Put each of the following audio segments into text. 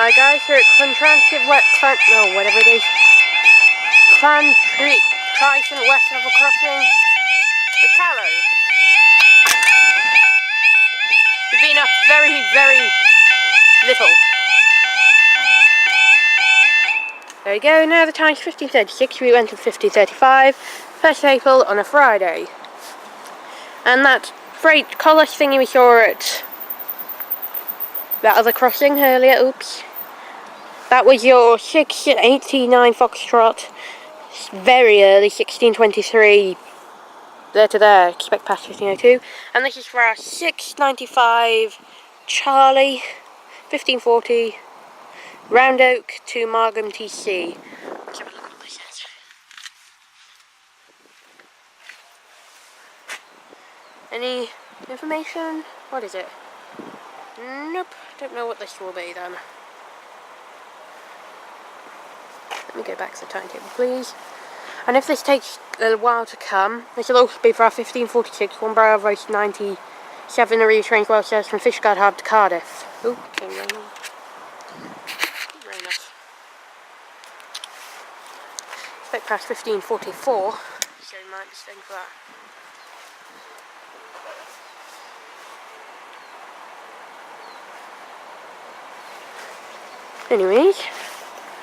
Hi guys, we're at Llantrisant, whatever it is. Llantrisant West Level Crossing, the Callow. We've been up very, very little. There we go, now the time's 15:36, we went at 15:35, 1st April on a Friday. And that freight collar thingy we saw at that other crossing earlier, oops. That was your 6:89 Foxtrot, very early, 16:23, there to there, expect past 15:02. And this is for our 6:95 Charlie, 15:40, Round Oak to Margam TC. Let's have a look at what this is. Any information? What is it? Nope, don't know what this will be then. Let me go back to the timetable, please. And if this takes a little while to come, this will also be for our 15:46, 1 Bravo 97, the retrain well service from Fishguard Harbour to Cardiff. Ooh, it's going to rain. Rain off. Expect past 15:44, so you might be staying for that. Anyways,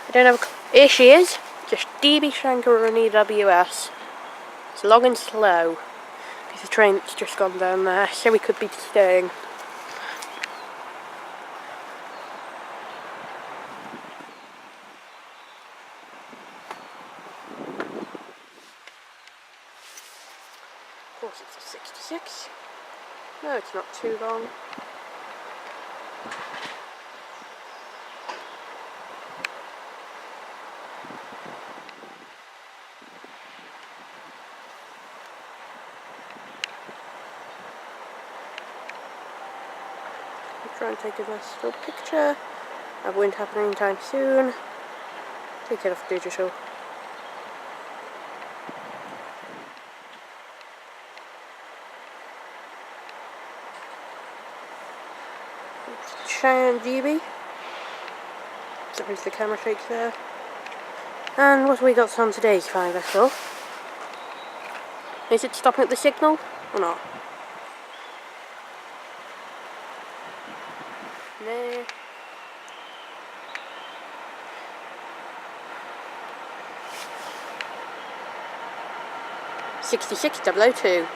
I don't have a... Here she is, just DB Shankar and EWS. It's long and slow, because the train's just gone down there, so we could be staying. Of course it's a 66. No, it's not too long. Try and take a nice still picture. That won't happen anytime soon. Take it off digital. Cheyenne DB. There's the camera shakes there. And what have we got on today's fine vessel? Is it stopping at the signal or not? No. $66,002.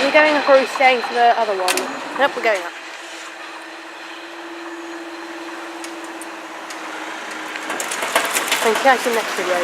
We're going up or are we staying for the other one? Nope, we're going up. Thank you guys in the next video.